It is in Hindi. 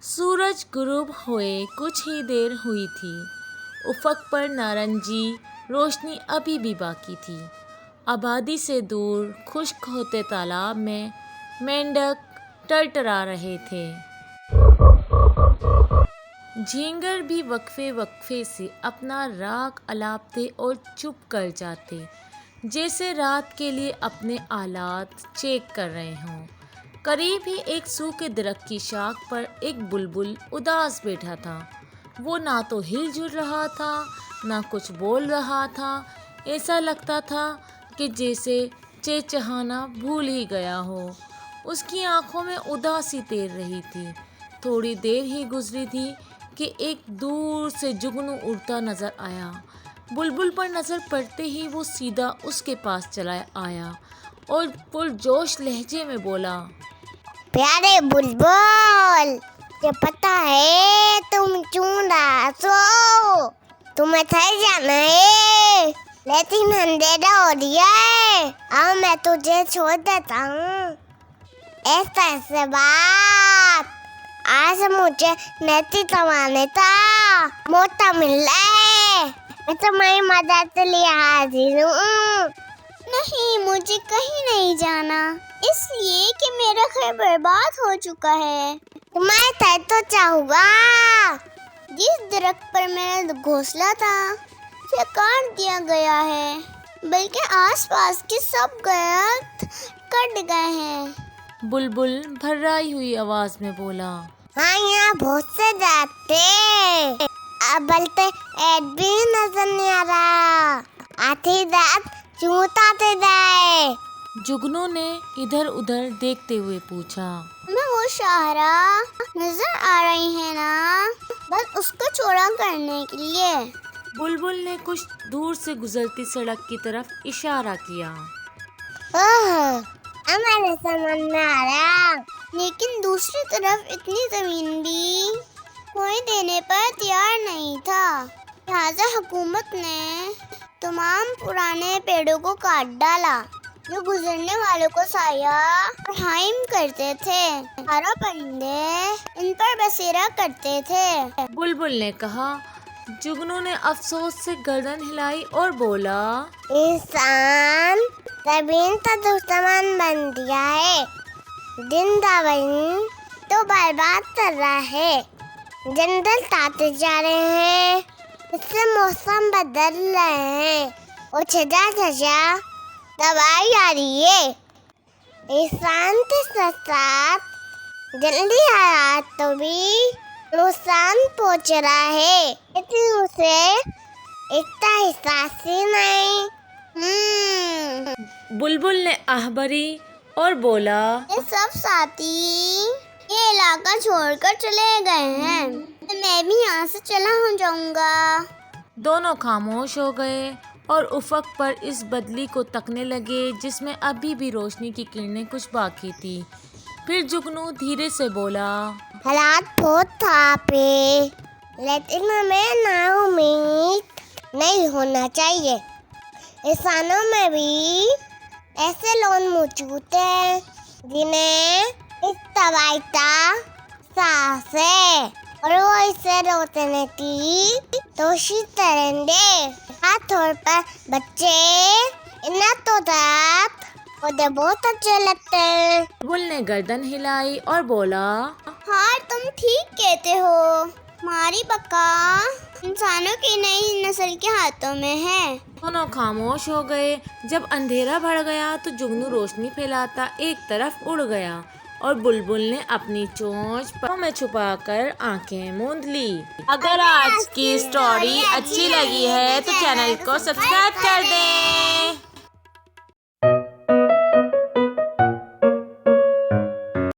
सूरज गुरूब हुए कुछ ही देर हुई थी। उफ़क़ पर नारंगी रोशनी अभी भी बाकी थी। आबादी से दूर खुश्क होते तालाब में मेंढक टरटरा रहे थे। झींगर भी वक्फे वक्फे से अपना राग अलापते और चुप कर जाते, जैसे रात के लिए अपने आलात चेक कर रहे हों। करीब ही एक सूखे दरख्त की शाख पर एक बुलबुल उदास बैठा था। वो ना तो हिलजुल रहा था, ना कुछ बोल रहा था। ऐसा लगता था कि जैसे चहचहाना भूल ही गया हो। उसकी आंखों में उदासी तैर रही थी। थोड़ी देर ही गुजरी थी कि एक दूर से जुगनू उड़ता नजर आया। बुलबुल पर नजर पड़ते ही वो सीधा उसके पास चला आया और पुरजोश लहजे में बोला, प्यारे बुलबुल, मुझे पता है तुम क्यों उदास हो। तुम्हें थक जाना है, लेकिन अंधेरा हो रहा है। अब मैं तुझे छोड़ देता हूँ। ऐसे बात आज मुझे नेती कमाने था मौका मिल रहा है। मैं तुम्हारी मदद के लिए हाजिर हूँ। नहीं, मुझे कहीं नहीं जाना, इसलिए कि मेरा घर बर्बाद हो चुका है। तुम्हारे साथ तो क्या हुआ? जिस दरख्त पर मेरा घोंसला था उसे काट दिया गया है, बल्कि आसपास के सब दरख्त कट गए हैं। बुलबुल भर्राई हुई आवाज में बोला, हाँ, यहाँ बहुत से जाते अब बलते ऐड भी नजर नहीं आ रहा। आधी रात चूताते जाए। जुगनू ने इधर उधर देखते हुए पूछा, मैं वो शाहरा नजर आ रही है ना, बस उसको चौड़ा करने के लिए। बुलबुल ने कुछ दूर से गुजरती सड़क की तरफ इशारा किया। हमारे समझ में आ रहा, लेकिन दूसरी तरफ इतनी जमीन भी कोई देने पर तैयार नहीं था। लिहाजा हुकूमत ने तमाम पुराने पेड़ों को काट डाला, जो गुजरने वालों को साया फराहम करते थे। हजारों परिंदे इन पर बसेरा करते थे। बुलबुल ने कहा। जुगनू ने अफसोस से गर्दन हिलाई और बोला, इंसान जमीन का दुश्मन बन दिया है। दिन तो बर्बाद कर रहा है। जंगल काटे जा रहे हैं, इससे मौसम बदल रहे हैं और सजा दवाई आ रही है। इंसान के साथ जल्दी हालात तो भी नुकसान पहुंच रहा है, लेकिन उसे इतना एहसास ही नहीं। बुलबुल ने आह भरी और बोला, ये सब साथी ये इलाका छोड़कर चले गए हैं, मैं भी यहाँ से चला हो जाऊंगा। दोनों खामोश हो गए और उफ़क़ पर इस बदली को तकने लगे जिसमें अभी भी रोशनी की किरणें कुछ बाकी थी। फिर जुगनू धीरे से बोला, हालात बहुत थापे, लेकिन हमें नाउम्मीद नहीं होना चाहिए। इंसानों में भी ऐसे लोग मौजूद हैं जिन्हें इस तबाही का साहस है और वो इसे रोकने की कोशिश करेंगे। खासतौर पर बच्चे, इन्हें तो रात मुझे बहुत अच्छे लगते हैं। बुलबुल ने गर्दन हिलाई और बोला, हाँ, तुम ठीक कहते हो। हमारी बका इंसानों की नई नस्ल के हाथों में है। दोनों खामोश हो गए। जब अंधेरा बढ़ गया तो जुगनू रोशनी फैलाता एक तरफ उड़ गया और बुलबुल ने अपनी चोंच पैरों में छुपाकर आंखें मूंद ली। अगर आज की स्टोरी अच्छी लगी है तो चैनल को सब्सक्राइब कर दें।